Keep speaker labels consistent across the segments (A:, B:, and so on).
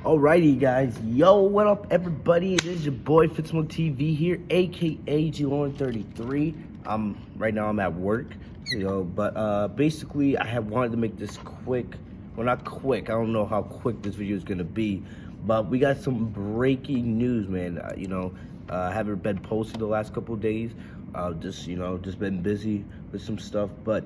A: Alrighty guys, yo, what up everybody? It is your boy Fitzmo TV here, aka G33. Right now I'm at work, but basically I have wanted to make this quick. Well, not quick. I don't know how quick this video is gonna be, but we got some breaking news, man. I haven't been posting the last couple of days. Just been busy with some stuff, but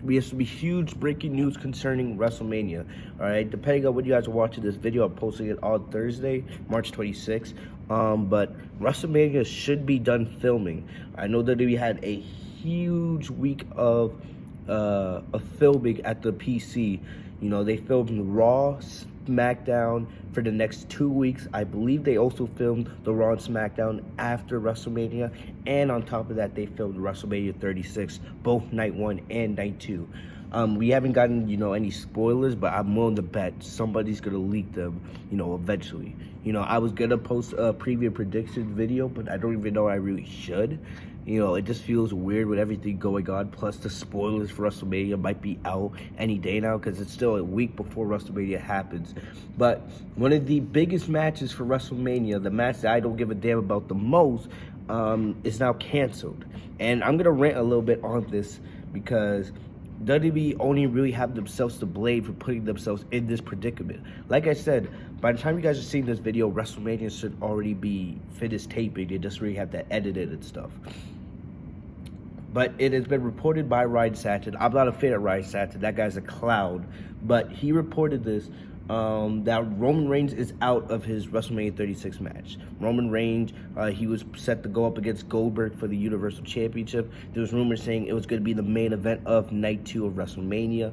A: we have some huge breaking news concerning Wrestlemania. All right, depending on when you guys are watching this video, I'm posting it on Thursday, March 26th. But Wrestlemania should be done filming. I know that we had a huge week of filming at the PC. They filmed Raw, SmackDown for the next 2 weeks. I believe they also filmed the Raw and SmackDown after WrestleMania, and on top of that, they filmed WrestleMania 36, both night 1 and night 2. We haven't gotten, any spoilers, but I'm willing to bet somebody's gonna leak them, eventually. I was gonna post a preview prediction video, but I don't even know I really should. It just feels weird with everything going on. Plus, the spoilers for WrestleMania might be out any day now because it's still a week before WrestleMania happens. But one of the biggest matches for WrestleMania, the match that I don't give a damn about the most, is now canceled. And I'm gonna rant a little bit on this because WWE only really have themselves to blame for putting themselves in this predicament. Like I said, by the time you guys are seeing this video, WrestleMania should already be finished taping. They just really have to edit it and stuff. But it has been reported by Ryan Satin. I'm not a fan of Ryan Satin. That guy's a clown. But he reported this, that Roman Reigns is out of his WrestleMania 36 match. Roman Reigns, he was set to go up against Goldberg for the Universal Championship. There was rumors saying it was going to be the main event of night 2 of WrestleMania.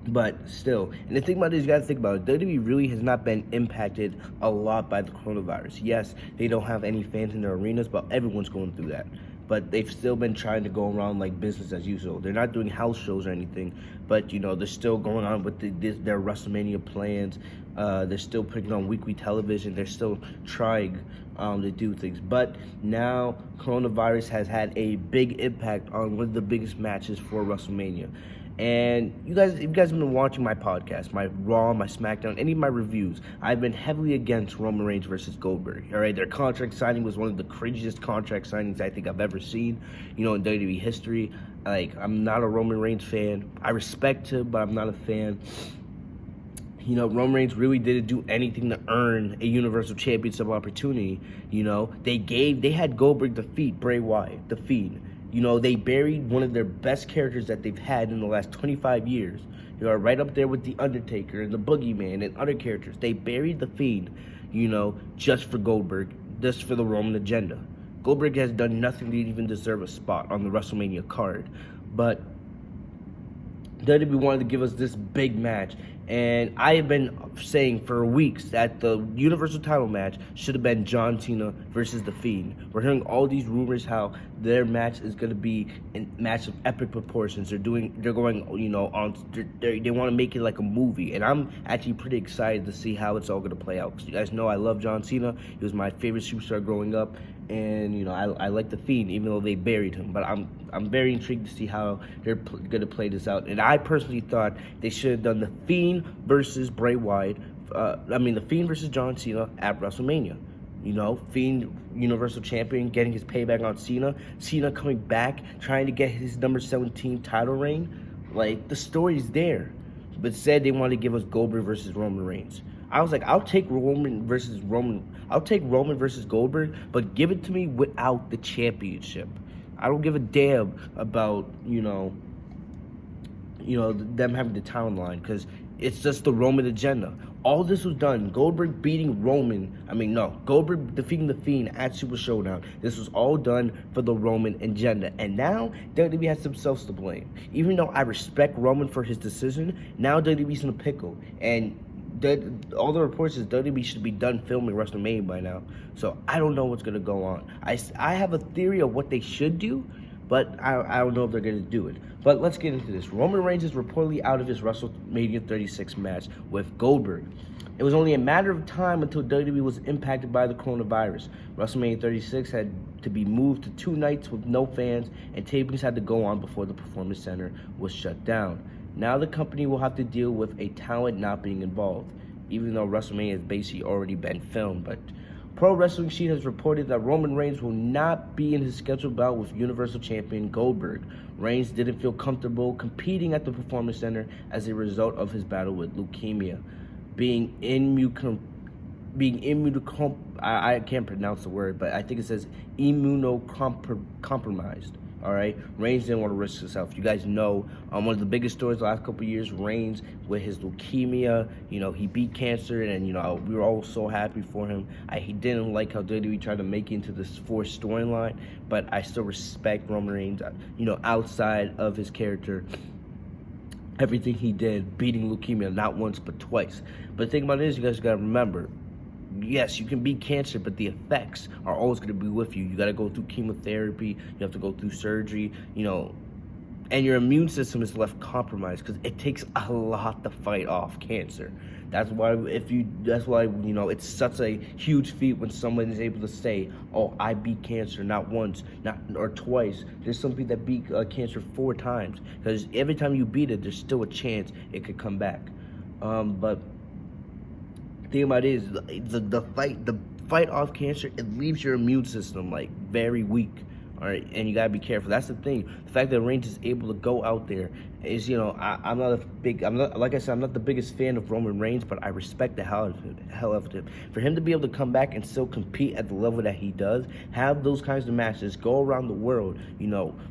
A: But still, and the thing about it is, you got to think about it, WWE really has not been impacted a lot by the coronavirus. Yes, they don't have any fans in their arenas, but everyone's going through that. But they've still been trying to go around like business as usual. They're not doing house shows or anything, but they're still going on with their WrestleMania plans. They're still putting on weekly television. They're still trying to do things. But now coronavirus has had a big impact on one of the biggest matches for WrestleMania. And if you guys have been watching my podcast, my Raw, my SmackDown, any of my reviews, I've been heavily against Roman Reigns versus Goldberg. All right, their contract signing was one of the craziest contract signings I think I've ever seen, in WWE history. Like, I'm not a Roman Reigns fan. I respect him, but I'm not a fan. Roman Reigns really didn't do anything to earn a Universal Championship opportunity. They had Goldberg defeat Bray Wyatt, the Fiend. They buried one of their best characters that they've had in the last 25 years. Right up there with The Undertaker and the Boogeyman and other characters. They buried the Fiend, just for Goldberg, just for the Roman agenda. Goldberg has done nothing to even deserve a spot on the WrestleMania card. But WWE wanted to give us this big match. And I have been saying for weeks that the Universal title match should have been John Cena versus The Fiend. We're hearing all these rumors how their match is going to be a match of epic proportions. They want to make it like a movie. And I'm actually pretty excited to see how it's all going to play out. Because you guys know I love John Cena. He was my favorite superstar growing up. And, I like The Fiend, even though they buried him. But I'm very intrigued to see how they're going to play this out. And I personally thought they should have done The Fiend versus Bray Wyatt. The Fiend versus John Cena at WrestleMania. Fiend Universal Champion getting his payback on Cena. Cena coming back, trying to get his number 17 title reign. Like, the story's there. But instead, they want to give us Goldberg versus Roman Reigns. I was like, I'll take Roman versus Goldberg, but give it to me without the championship. I don't give a damn about, them having the title line, because it's just the Roman agenda. All this was done. Goldberg defeating The Fiend at Super Showdown. This was all done for the Roman agenda. And now, WWE has themselves to blame. Even though I respect Roman for his decision, now WWE's in a pickle. And all the reports is WWE should be done filming WrestleMania by now. So I don't know what's going to go on. I have a theory of what they should do, but I don't know if they're going to do it. But let's get into this. Roman Reigns is reportedly out of his WrestleMania 36 match with Goldberg. It was only a matter of time until WWE was impacted by the coronavirus. WrestleMania 36 had to be moved to 2 nights with no fans, and tapings had to go on before the Performance Center was shut down. Now the company will have to deal with a talent not being involved. even though WrestleMania has basically already been filmed. But Pro Wrestling Sheet has reported that Roman Reigns will not be in his scheduled bout with Universal Champion Goldberg. Reigns didn't feel comfortable competing at the Performance Center as a result of his battle with leukemia. Being I can't pronounce the word, but I think it says immunocompromised. All right, Reigns didn't want to risk himself. You guys know, one of the biggest stories the last couple of years, Reigns with his leukemia. You know, he beat cancer, and we were all so happy for him. He didn't like how WWE tried to make it into this forced storyline, but I still respect Roman Reigns. Outside of his character, everything he did, beating leukemia not once but twice. But the thing about it is, you guys gotta remember, yes, you can beat cancer, but the effects are always going to be with you. You got to go through chemotherapy. You have to go through surgery, and your immune system is left compromised because it takes a lot to fight off cancer. That's why it's such a huge feat when someone is able to say, "Oh, I beat cancer not once, or twice." There's some people that beat cancer 4 times, because every time you beat it, there's still a chance it could come back. But the thing about it is, the fight off cancer, it leaves your immune system like very weak. All right, and you gotta be careful. That's the thing. The fact that Reigns is able to go out there is, I'm not the biggest fan of Roman Reigns, but I respect the hell out of him. For him to be able to come back and still compete at the level that he does, have those kinds of matches, go around the world,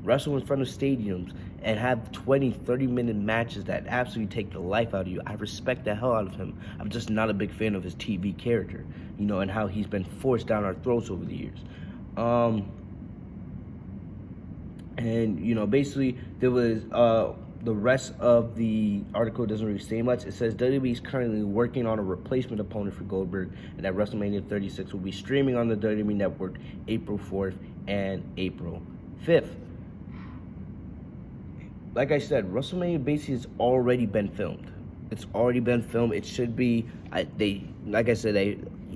A: wrestle in front of stadiums, and have 20, 30-minute matches that absolutely take the life out of you. I respect the hell out of him. I'm just not a big fan of his TV character, and how he's been forced down our throats over the years. And basically there was the rest of the article doesn't really say much. It says WWE is currently working on a replacement opponent for Goldberg, and that WrestleMania 36 will be streaming on the WWE Network April 4th and April 5th. Like I said, WrestleMania basically has already been filmed. It's already been filmed. It should be.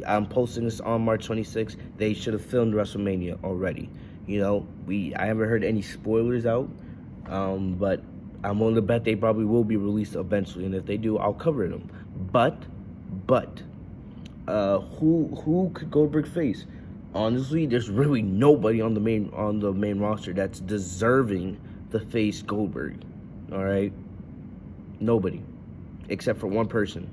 A: I'm posting this on March 26th. They should have filmed WrestleMania already. I haven't heard any spoilers out, but I'm willing to bet they probably will be released eventually, and if they do, I'll cover them. But who could Goldberg face? Honestly, there's really nobody on the main roster that's deserving to face Goldberg. All right, nobody, except for one person.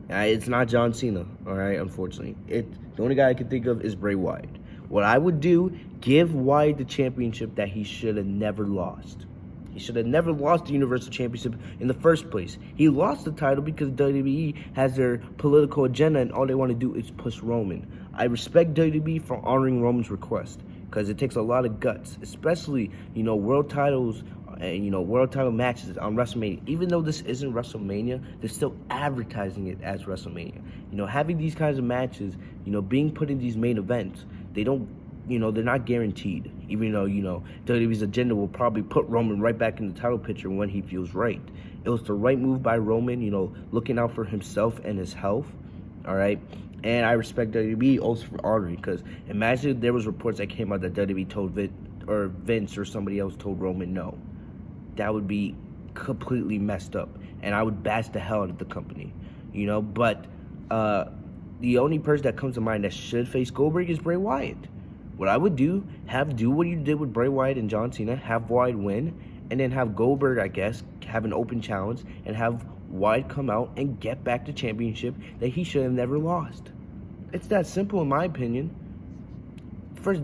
A: It's not John Cena. All right, unfortunately, the only guy I can think of is Bray Wyatt. What I would do, give Wyatt the championship that he should have never lost. He should have never lost the Universal Championship in the first place. He lost the title because WWE has their political agenda, and all they want to do is push Roman. I respect WWE for honoring Roman's request, because it takes a lot of guts, especially, world titles and, world title matches on WrestleMania. Even though this isn't WrestleMania, they're still advertising it as WrestleMania. Having these kinds of matches, being put in these main events, they don't, they're not guaranteed. Even though, WWE's agenda will probably put Roman right back in the title picture when he feels right. It was the right move by Roman, looking out for himself and his health, all right? And I respect WWE also for honoring, because imagine if there was reports that came out that WWE told Vince or somebody else told Roman no. That would be completely messed up, and I would bash the hell out of the company, But the only person that comes to mind that should face Goldberg is Bray Wyatt. What I would do what you did with Bray Wyatt and John Cena, have Wyatt win, and then have Goldberg, I guess, have an open challenge, and have Wyatt come out and get back the championship that he should have never lost. It's that simple, in my opinion. First,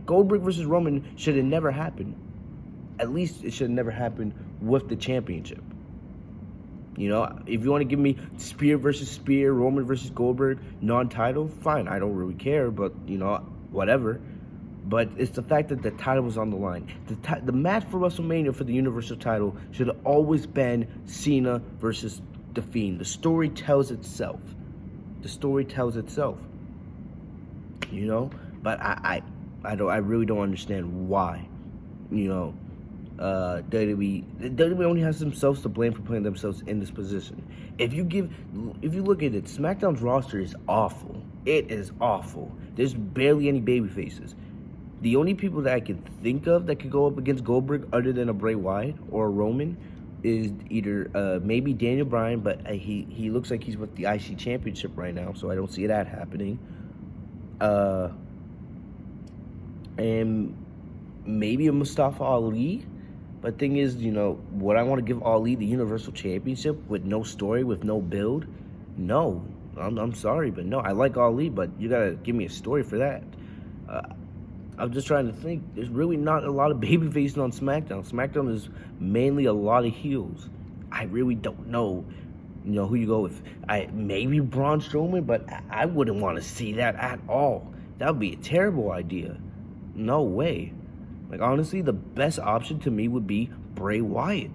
A: Goldberg versus Roman should have never happened. At least it should have never happened with the championship. If you want to give me Spear versus Spear, Roman versus Goldberg, non-title, fine. I don't really care, but, whatever. But it's the fact that the title was on the line. The match for WrestleMania for the Universal title should have always been Cena versus The Fiend. The story tells itself. But I really don't understand why, WWE only has themselves to blame for putting themselves in this position. If you look at it, SmackDown's roster is awful. It is awful. There's barely any baby faces. The only people that I can think of that could go up against Goldberg other than a Bray Wyatt or a Roman is either maybe Daniel Bryan, but he looks like he's with the IC Championship right now, so I don't see that happening. And maybe a Mustafa Ali. But thing is, you know, would I want to give Ali the Universal Championship with no story, with no build? No. I'm sorry, but no. I like Ali, but you got to give me a story for that. I'm just trying to think. There's really not a lot of babyfaces on SmackDown. SmackDown is mainly a lot of heels. I really don't know, you know, who you go with. Maybe Braun Strowman, but I wouldn't want to see that at all. That would be a terrible idea. No way. Like, honestly, the best option to me would be Bray Wyatt,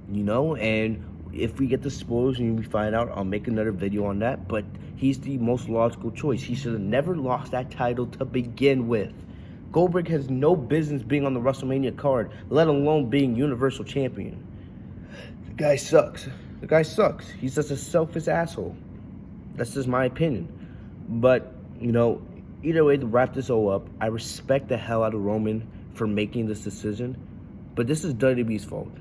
A: you know? And if we get the spoilers and we find out, I'll make another video on that. But he's the most logical choice. He should have never lost that title to begin with. Goldberg has no business being on the WrestleMania card, let alone being Universal Champion. The guy sucks. The guy sucks. He's just a selfish asshole. That's just my opinion. But, you know, either way, to wrap this all up, I respect the hell out of Roman for making this decision, but this is WWE's fault.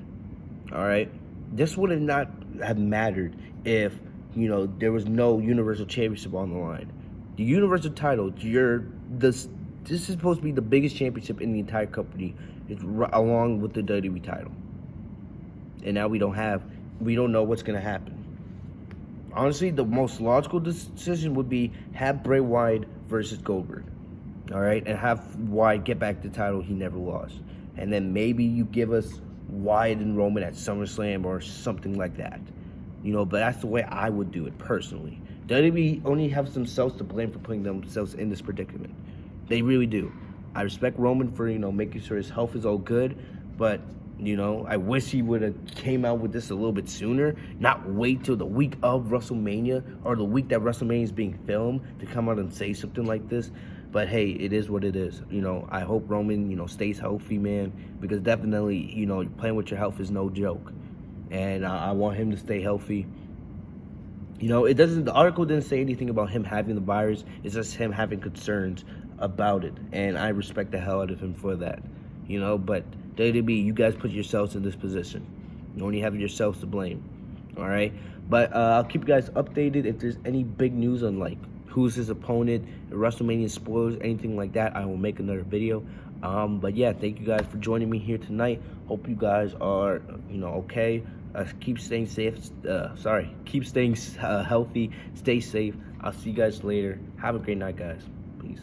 A: All right, this would not have mattered if, you know, there was no Universal Championship on the line. The Universal title, this is supposed to be the biggest championship in the entire company, along with the WWE title. And now we don't know what's gonna happen. Honestly, the most logical decision would be have Bray Wyatt versus Goldberg. All right, and have Wyatt get back the title he never lost. And then maybe you give us Wyatt and Roman at SummerSlam or something like that. You know, but that's the way I would do it personally. WWE only has themselves to blame for putting themselves in this predicament. They really do. I respect Roman for, you know, making sure his health is all good, but, you know, I wish he would have came out with this a little bit sooner, not wait till the week of WrestleMania or the week that WrestleMania is being filmed to come out and say something like this. But hey, it is what it is. You know, I hope Roman, you know, stays healthy, man, because definitely, you know, playing with your health is no joke. And I want him to stay healthy. You know, the article didn't say anything about him having the virus. It's just him having concerns about it. And I respect the hell out of him for that. You know, but WWE, you guys put yourselves in this position. You only have yourselves to blame. All right? But I'll keep you guys updated if there's any big news on, like, who's his opponent, WrestleMania spoilers, anything like that. I will make another video. But yeah, thank you guys for joining me here tonight. Hope you guys are, you know, okay. Keep staying safe. Keep staying healthy. Stay safe. I'll see you guys later. Have a great night, guys. Peace.